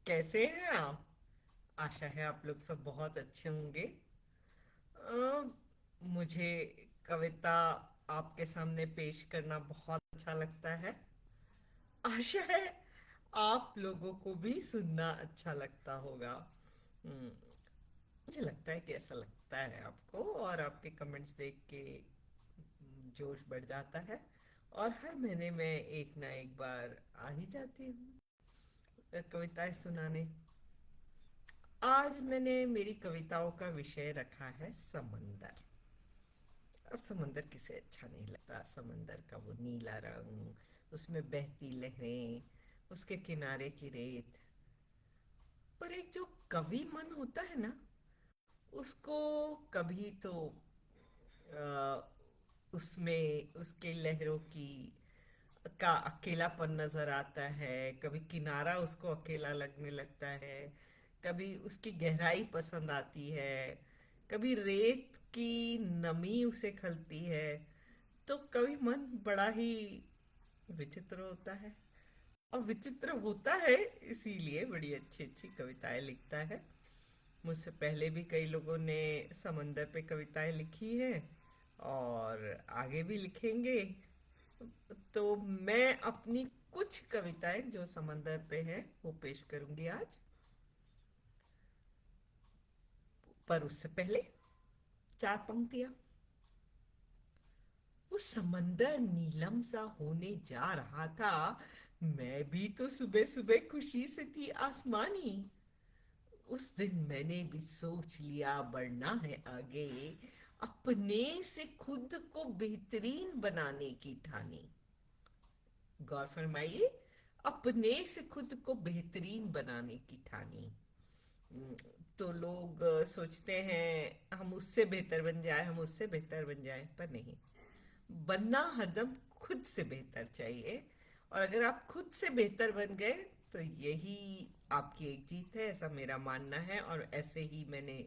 कैसे हैं आप? आशा है आप लोग सब बहुत अच्छे होंगे। अ, मुझे कविता आपके सामने पेश करना बहुत अच्छा लगता है। आशा है आप लोगों को भी सुनना अच्छा लगता होगा। हम्म, मुझे लगता है कि ऐसा लगता है आपको, और आपके कमेंट्स देख के जोश बढ़ जाता है। और हर महीने में एक ना एक बार आ ही जाती हूँ कविताएं सुनाने। आज मैंने मेरी कविताओं का विषय रखा है समंदर। अब समंदर किसे अच्छा नहीं लगता? समंदर का वो नीला रंग, उसमें बहती लहरें, उसके किनारे की रेत। पर एक जो कवि मन होता है ना, उसको कभी तो उसमें उसके लहरों की का अकेलापन नजर आता है, कभी किनारा उसको अकेला लगने लगता है, कभी उसकी गहराई पसंद आती है, कभी रेत की नमी उसे खलती है। तो कभी मन बड़ा ही विचित्र होता है, और विचित्र होता है इसीलिए बड़ी अच्छी अच्छी कविताएं लिखता है। मुझसे पहले भी कई लोगों ने समंदर पे कविताएं लिखी हैं, और आगे भी लिखेंगे। तो मैं अपनी कुछ कविताएं जो समंदर पे हैं वो पेश करूंगी आज। पर उससे पहले चार पंक्तियां। वो समंदर नीलम सा होने जा रहा था, मैं भी तो सुबह सुबह खुशी से थी आसमानी। उस दिन मैंने भी सोच लिया बढ़ना है आगे, अपने से खुद को बेहतरीन बनाने की ठानी। गौर फरमाइए, अपने से खुद को बेहतरीन बनाने की ठानी। हम्म, तो लोग सोचते हैं हम उससे बेहतर बन जाए, हम उससे बेहतर बन जाए, पर नहीं। बनना हरदम खुद से बेहतर चाहिए। और अगर आप खुद से बेहतर बन गए तो यही आपकी एक जीत है, ऐसा मेरा मानना है। और ऐसे ही मैंने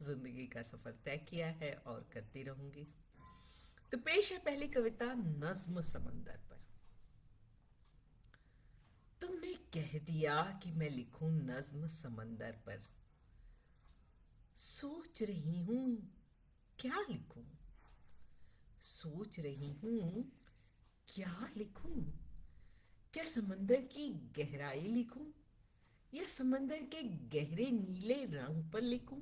जिंदगी का सफर तय किया है और करती रहूंगी। तो पेश है पहली कविता, नज्म समंदर पर। तुमने कह दिया कि मैं लिखूं नज्म समंदर पर, सोच रही हूं क्या लिखूं, सोच रही हूं क्या लिखूं। क्या समंदर की गहराई लिखूं, या समंदर के गहरे नीले रंग पर लिखूं,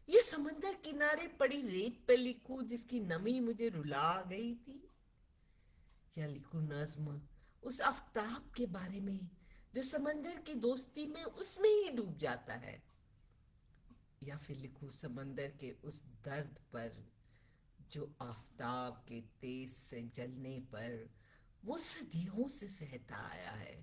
या समंदर किनारे पड़ी रेत पर लिखूं जिसकी नमी मुझे रुला गई थी। या लिखूं नज्म उस आफताब के बारे में जो समंदर की दोस्ती में उसमें ही डूब जाता है। या फिर लिखूं समंदर के उस दर्द पर जो आफताब के तेज से जलने पर वो सदियों से सहता आया है।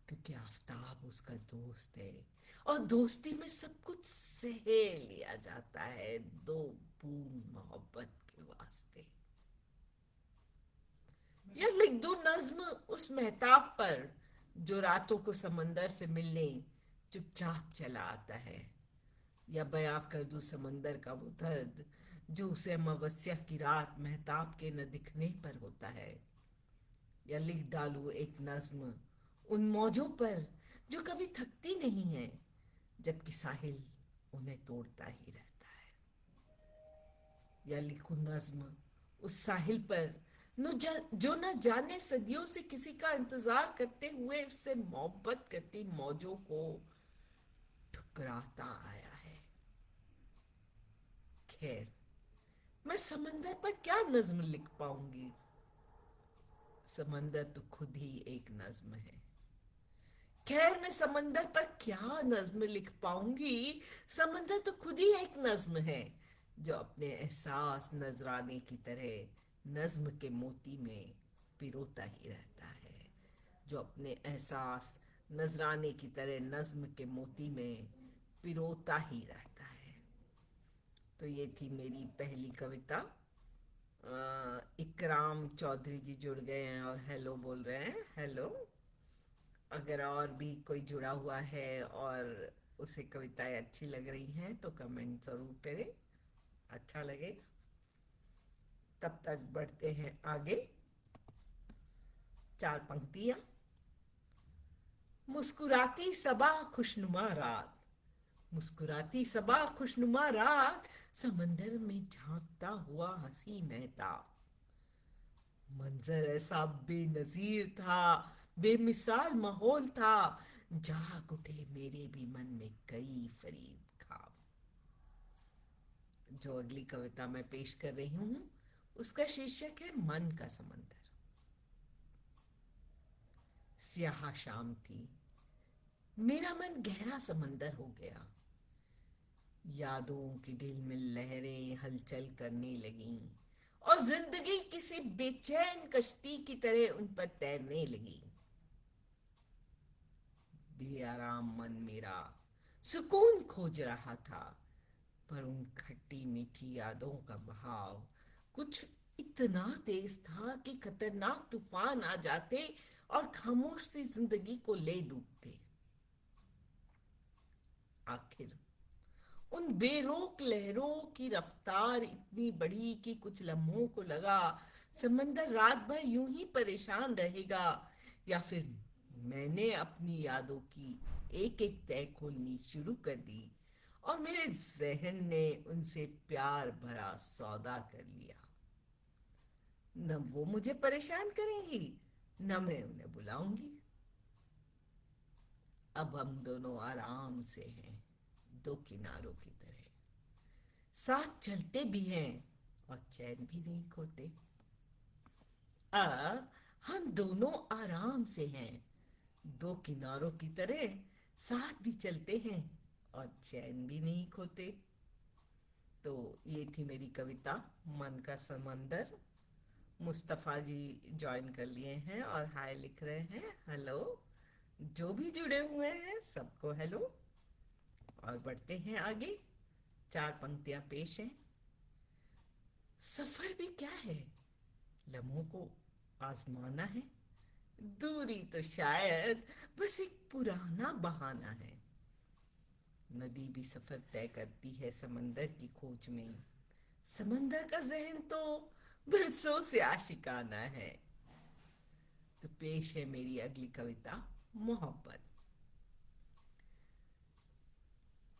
क्योंकि आफताब उसका दोस्त है, और दोस्ती में सब कुछ सह लिया जाता है दो बूंद मोहब्बत के वास्ते। या लिख दूं नज्म उस मेहताब पर जो रातों को समंदर से मिलने चुपचाप चला आता है। या बयां कर दूं समंदर का वो दर्द जो उसे अमावस्या की रात मेहताब के न दिखने पर होता है। या लिख डालूं एक नज्म उन मौजों पर जो कभी थकती नहीं है, जबकि साहिल उन्हें तोड़ता ही रहता है। या लिखूं नज्म उस साहिल पर जो न जाने सदियों से किसी का इंतजार करते हुए उससे मोहब्बत करती मौजों को ठुकराता आया है। खैर, मैं समंदर पर क्या नज्म लिख पाऊंगी? समंदर तो खुद ही एक नज्म है। खैर, मैं समंदर पर क्या नज्म लिख पाऊंगी? समंदर तो खुद ही एक नज्म है, जो अपने एहसास नजराने की तरह नज्म के मोती में पिरोता ही रहता है। जो अपने एहसास नजराने की तरह नज्म के मोती में पिरोता ही रहता है। तो ये थी मेरी पहली कविता। इकराम चौधरी जी जुड़ गए हैं और हेलो बोल रहे हैं, हेलो। अगर और भी कोई जुड़ा हुआ है और उसे कविताएं अच्छी लग रही हैं तो कमेंट जरूर करें, अच्छा लगे। तब तक बढ़ते हैं आगे। चार पंक्तियां। मुस्कुराती सबा खुशनुमा रात, मुस्कुराती सबा खुशनुमा रात, समंदर में झांकता हुआ हंसी महताब। मंजर ऐसा बेनजीर था, बेमिसाल माहौल था, जाग उठे मेरे भी मन में कई फरीब ख्वाब। जो अगली कविता मैं पेश कर रही हूँ उसका शीर्षक है मन का समंदर। स्याह शाम थी, मेरा मन गहरा समंदर हो गया। यादों की दिल में लहरें हलचल करने लगीं और जिंदगी किसी बेचैन कश्ती की तरह उन पर तैरने लगी। बेआराम मन मेरा सुकून खोज रहा था, पर उन खट्टी मीठी यादों का बहाव कुछ इतना तेज था कि खतरनाक तूफान आ जाते और खामोश सी जिंदगी को ले डूबते। आखिर उन बेरोक लहरों की रफ्तार इतनी बड़ी कि कुछ लम्हों को लगा समंदर रात भर यूं ही परेशान रहेगा, या फिर मैंने अपनी यादों की एक एक तह खोलनी शुरू कर दी और मेरे जहन ने उनसे प्यार भरा सौदा कर लिया। न वो मुझे परेशान करेंगी, न मैं उन्हें बुलाऊंगी। अब हम दोनों आराम से हैं, दो किनारों की तरह, साथ चलते भी हैं और चैन भी नहीं खोते। आ हम दोनों आराम से हैं, दो किनारों की तरह, साथ भी चलते हैं और चैन भी नहीं खोते। तो ये थी मेरी कविता मन का समंदर। मुस्तफ़ा जी ज्वाइन कर लिए हैं और हाय लिख रहे हैं, हेलो। जो भी जुड़े हुए हैं सबको हेलो। और बढ़ते हैं आगे, चार पंक्तियां पेश हैं। सफर भी क्या है, लम्हों को आजमाना है। दूरी तो शायद बस एक पुराना बहाना है। नदी भी सफर तय करती है समंदर की खोज में। समंदर का जहन तो बरसों से आशिकाना है। तो पेश है मेरी अगली कविता, मोहब्बत।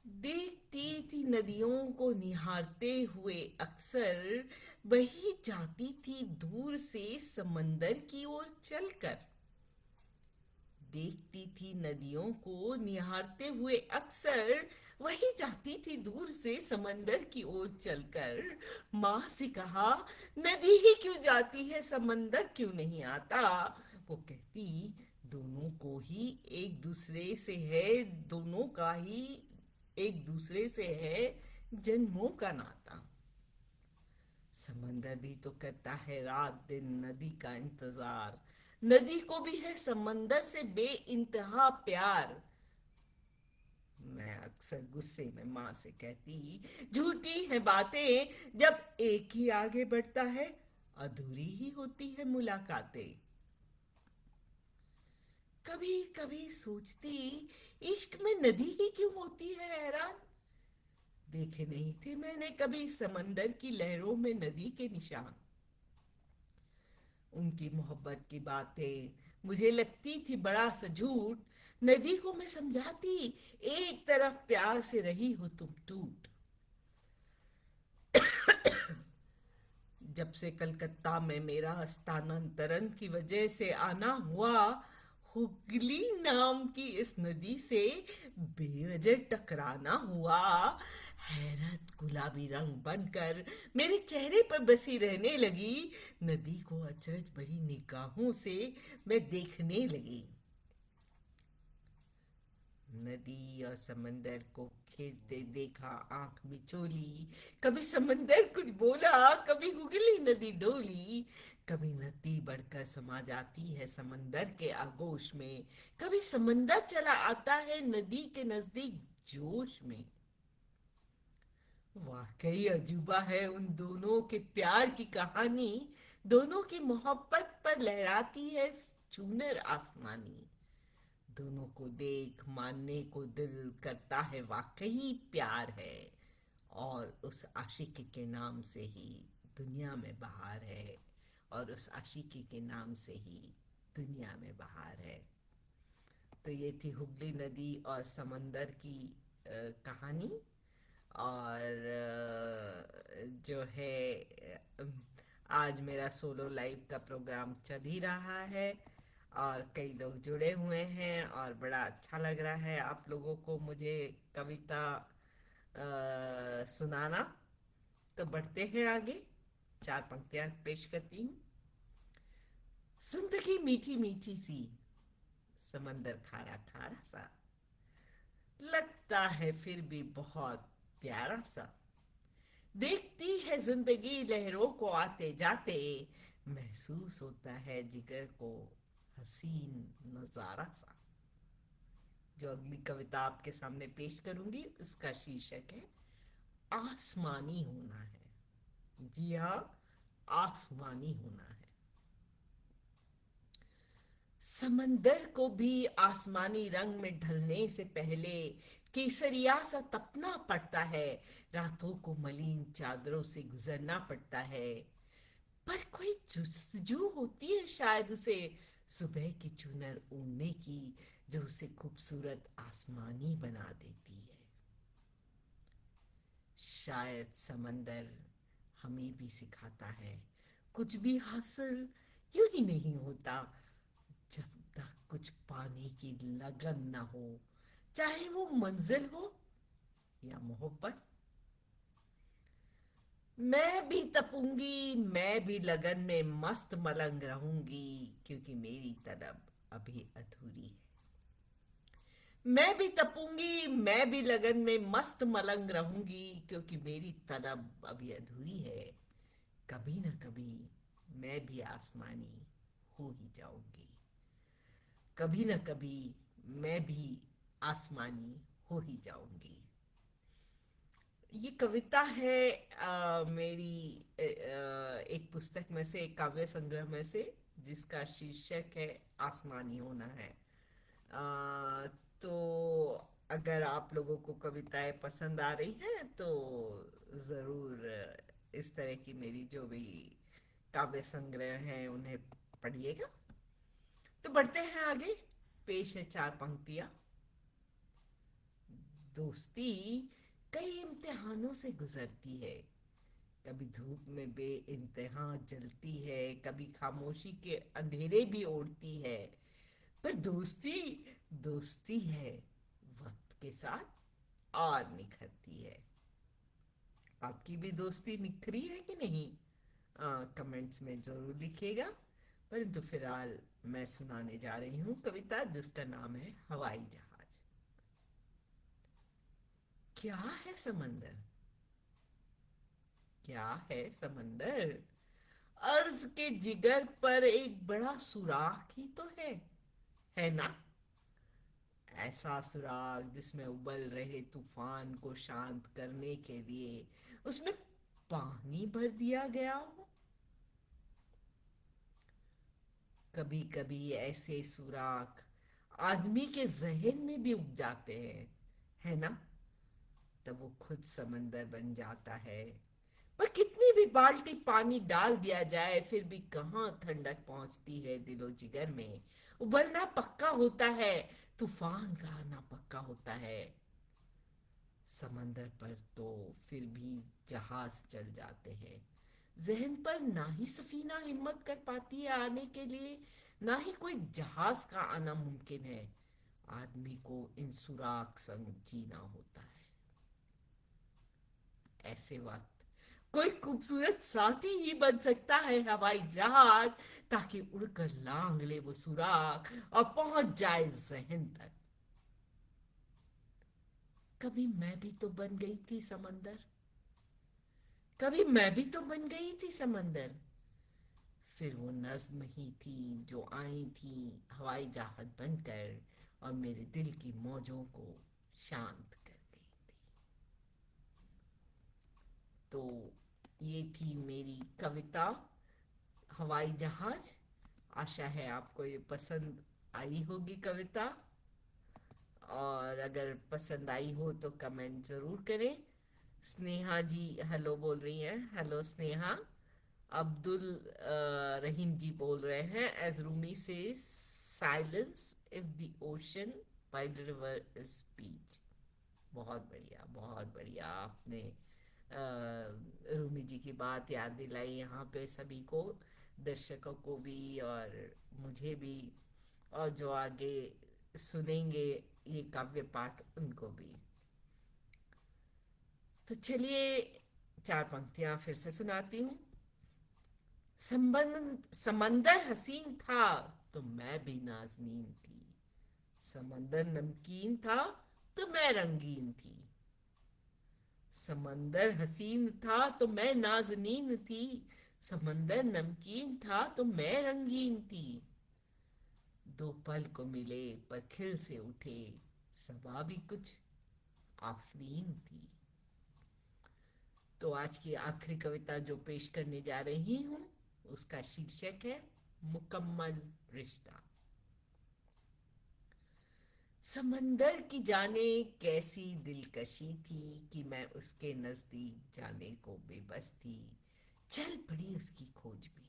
देखती थी नदियों को निहारते हुए अक्सर, वही जाती थी दूर से समंदर की ओर चलकर। देखती थी नदियों को निहारते हुए अक्सर, वही जाती थी दूर से समंदर की ओर चलकर। माँ से कहा, नदी ही क्यों जाती है समंदर क्यों नहीं आता। वो कहती, दोनों को ही एक दूसरे से है, दोनों का ही एक दूसरे से है जन्मों का नाता। समंदर भी तो करता है रात दिन नदी का इंतजार। नदी को भी है समंदर से बेइंतहा प्यार। मैं अक्सर गुस्से में माँ से कहती, झूठी है बातें, जब एक ही आगे बढ़ता है अधूरी ही होती है मुलाकातें। कभी कभी सोचती, इश्क में नदी ही क्यों होती है हैरान। देखे नहीं थे मैंने कभी समंदर की लहरों में नदी के निशान। उनकी मोहब्बत की बातें मुझे लगती थी बड़ा सा झूठ। नदी को मैं समझाती, एक तरफ प्यार से रही हो तुम टूट। जब से कलकत्ता में मेरा स्थानांतरण की वजह से आना हुआ, हुगली नाम की इस नदी से बेवजह टकराना हुआ। हैरत गुलाबी रंग बनकर मेरे चेहरे पर बसी रहने लगी। नदी को अचरज भरी निगाहों से मैं देखने लगी। नदी और समंदर को खेलते देखा आंख बिचोली। कभी समंदर कुछ बोला, कभी हुगली नदी डोली। कभी नदी बढ़कर समा जाती है समंदर के आगोश में, कभी समंदर चला आता है नदी के नजदीक जोश में। वाकई अजूबा है उन दोनों के प्यार की कहानी। दोनों की मोहब्बत पर लहराती है चूनर आसमानी। दोनों को देख मानने को दिल करता है वाकई प्यार है। और उस आशिकी के नाम से ही दुनिया में बहार है। और उस आशिकी के नाम से ही दुनिया में बहार है। तो ये थी हुगली नदी और समंदर की कहानी। और जो है आज मेरा सोलो लाइव का प्रोग्राम चल ही रहा है और कई लोग जुड़े हुए हैं और बड़ा अच्छा लग रहा है आप लोगों को मुझे कविता सुनाना। तो बढ़ते हैं आगे, चार पंक्तियां पेश करती हूँ। जिंदगी मीठी मीठी सी, समंदर खारा खारा सा, लगता है फिर भी बहुत प्यारा सा। देखती है जिंदगी लहरों को आते जाते, महसूस होता है जिगर को हसीन नजारा सा। जो अगली कविता आपके सामने पेश करूंगी उसका शीर्षक है आसमानी होना है। जी हाँ, आसमानी होना है। समंदर को भी आसमानी रंग में ढलने से पहले केसरिया सा तपना पड़ता है। रातों को मलिन चादरों से गुजरना पड़ता है। पर कोई जुस्तजू होती है शायद उसे सुबह की चुनर ओढ़ने की, जो उसे खूबसूरत आसमानी बना देती है। शायद समंदर हमें भी सिखाता है कुछ भी हासिल यूं ही नहीं होता जब तक कुछ पाने की लगन ना हो, चाहे वो मंजिल हो या मोहब्बत। मैं भी तपूंगी, मैं भी लगन में मस्त मलंग रहूंगी, क्योंकि मेरी तलब अभी अधूरी है। मैं भी तपूंगी, मैं भी लगन में मस्त मलंग रहूंगी, क्योंकि मेरी तलब अभी अधूरी है। कभी न कभी मैं भी आसमानी हो ही जाऊंगी। कभी न कभी मैं भी आसमानी हो ही जाऊंगी। ये कविता है मेरी एक पुस्तक में से, एक काव्य संग्रह में से, जिसका शीर्षक है आसमानी होना है। तो अगर आप लोगों को कविताएं पसंद आ रही हैं तो ज़रूर इस तरह की मेरी जो भी काव्य संग्रह हैं उन्हें पढ़िएगा। तो बढ़ते हैं आगे, पेश है चार पंक्तियां। दोस्ती कई इम्तिहानों से गुजरती है, कभी धूप में बेइंतहा जलती है, कभी खामोशी के अंधेरे भी ओढ़ती है। पर दोस्ती दोस्ती है, वक्त के साथ और निखरती है। आपकी भी दोस्ती निखरी है कि नहीं? कमेंट्स में जरूर लिखिएगा। परंतु फिलहाल मैं सुनाने जा रही हूँ कविता जिसका नाम है हवाई जहाज। क्या है समंदर? क्या है समंदर? अर्ज के जिगर पर एक बड़ा सुराख ही तो है ना? ऐसा सुराग जिसमें उबल रहे तूफान को शांत करने के लिए उसमें पानी भर दिया गया हो। कभी कभी ऐसे सुराख आदमी के जहन में भी उग जाते हैं, है ना? तब वो खुद समंदर बन जाता है। पर कितनी भी बाल्टी पानी डाल दिया जाए फिर भी कहाँ ठंडक पहुंचती है दिलो जिगर में। उबलना पक्का होता है, तूफान का आना पक्का होता है। समंदर पर तो फिर भी जहाज चल जाते हैं। जहन पर ना ही सफीना हिम्मत कर पाती है आने के लिए, ना ही कोई जहाज का आना मुमकिन है। आदमी को इन सुराख संग जीना होता है। ऐसे वक्त कोई खूबसूरत साथी ही बन सकता है हवाई जहाज, ताकि उड़कर लांग ले वो सुराख और पहुंच जाए जहन तक। कभी मैं भी तो बन गई थी समंदर, कभी मैं भी तो बन गई थी समंदर। फिर वो नज्म ही थी जो आई थी हवाई जहाज बनकर और मेरे दिल की मौजों को शांत कर गई थी। तो ये थी मेरी कविता हवाई जहाज। आशा है आपको ये पसंद आई होगी कविता, और अगर पसंद आई हो तो कमेंट ज़रूर करें। स्नेहा जी हेलो बोल रही हैं, हेलो स्नेहा। अब्दुल रहीम जी बोल रहे हैं, एज रूमी से silence if the ocean by the river is speech. बहुत बढ़िया, बहुत बढ़िया। आपने रूमी जी की बात याद दिलाई यहाँ पे सभी को, दर्शकों को भी और मुझे भी, और जो आगे सुनेंगे ये काव्य पाठ उनको भी। तो चलिए चार पंक्तियां फिर से सुनाती हूँ। समंदर हसीन था तो मैं भी नाज़नीन थी, समंदर नमकीन था तो मैं रंगीन थी, समंदर हसीन था तो मैं नाज़नीन थी, समंदर नमकीन था तो मैं रंगीन थी, दो पल को मिले पर खिल से उठे, सबा भी कुछ आफरीन थी। तो आज की आखिरी कविता जो पेश करने जा रही हूँ उसका शीर्षक है मुकम्मल रिश्ता। समंदर की जाने कैसी दिलकशी थी कि मैं उसके नजदीक जाने को बेबस थी, चल पड़ी उसकी खोज में।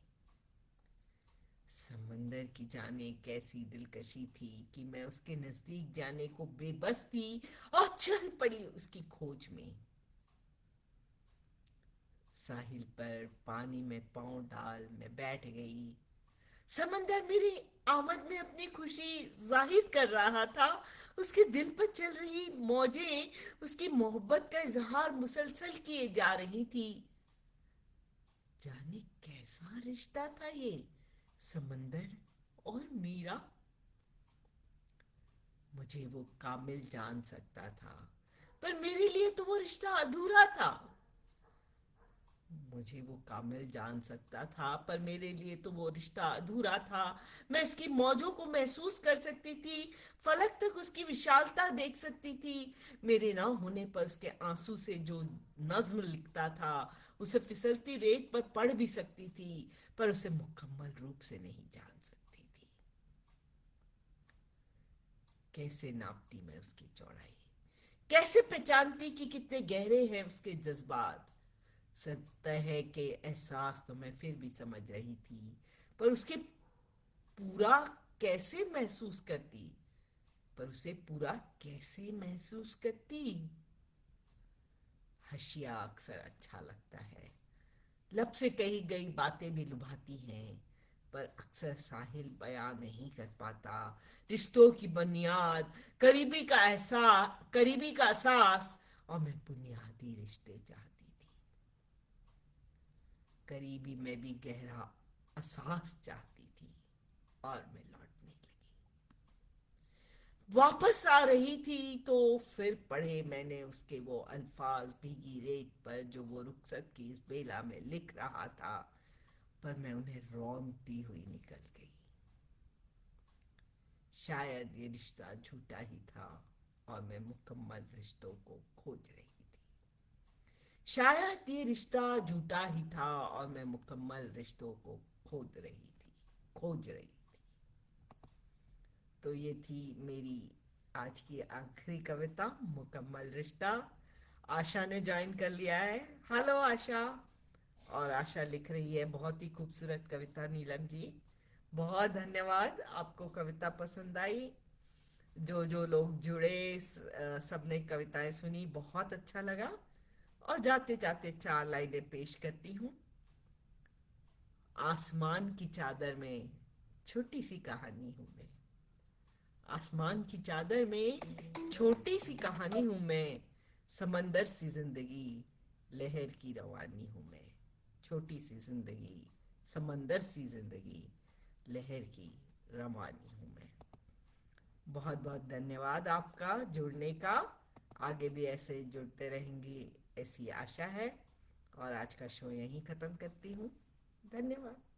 समंदर की जाने कैसी दिलकशी थी कि मैं उसके नजदीक जाने को बेबस थी और चल पड़ी उसकी खोज में। साहिल पर पानी में पांव डाल मैं बैठ गई, समंदर मेरी आमद में अपनी खुशी जाहिर कर रहा था, उसके दिल पर चल रही मौजें उसकी मोहब्बत का इजहार मुसलसल किए जा रही थी। जाने कैसा रिश्ता था ये समंदर और मीरा। मुझे वो कामिल जान सकता था पर मेरे लिए तो वो रिश्ता अधूरा था। मुझे वो कामिल जान सकता था पर मेरे लिए तो वो रिश्ता अधूरा था। मैं इसकी मौजों को महसूस कर सकती थी, फलक तक उसकी विशालता देख सकती थी। मेरे ना होने पर उसके आंसू से जो नज्म लिखता था उसे फिसलती रेत पर पढ़ भी सकती थी, पर उसे मुकम्मल रूप से नहीं जान सकती थी। कैसे नापती मैं उसकी चौड़ाई, कैसे पहचानती कि कितने गहरे हैं उसके जज्बात। सत्य है कि एहसास तो मैं फिर भी समझ रही थी, पर उसके पूरा कैसे महसूस करती, पर उसे पूरा कैसे महसूस करती। हशिया अक्सर अच्छा लगता है, लब से कही गई बातें भी लुभाती हैं, पर अक्सर साहिल बयां नहीं कर पाता रिश्तों की बुनियाद, करीबी का एहसास, और मैं बुनियादी रिश्ते चाहती थी। करीबी में भी गहरा एहसास चाहती थी। और मैं लौटने लगी, वापस आ रही थी तो फिर पढ़े मैंने उसके वो अल्फाज भीगी रेत पर जो वो रुखसत की इस बेला में लिख रहा था, पर मैं उन्हें रौंदती हुई निकल गई। शायद ये रिश्ता झूठा ही था और मैं मुकम्मल रिश्तों को खोज रही थी। शायद ये रिश्ता झूठा ही था और मैं मुकम्मल रिश्तों को खोज रही थी। तो ये थी मेरी आज की आखिरी कविता मुकम्मल रिश्ता। आशा ने ज्वाइन कर लिया है। हेलो आशा। और आशा लिख रही है बहुत ही खूबसूरत कविता नीलम जी। बहुत धन्यवाद, आपको कविता पसंद आई। जो जो लोग जुड़े सबने कविताएं सुनी, बहुत अच्छा लगा। और जाते जाते चार लाइनें पेश करती हूँ। आसमान की चादर में छोटी सी कहानी हूँ मैं, आसमान की चादर में छोटी सी कहानी हूं मैं, समंदर सी जिंदगी लहर की रवानी हूं मैं, छोटी सी जिंदगी समंदर सी जिंदगी लहर की रवानी हूं मैं। बहुत बहुत धन्यवाद आपका जुड़ने का। आगे भी ऐसे जुड़ते रहेंगी ऐसी आशा है। और आज का शो यहीं ख़त्म करती हूँ। धन्यवाद।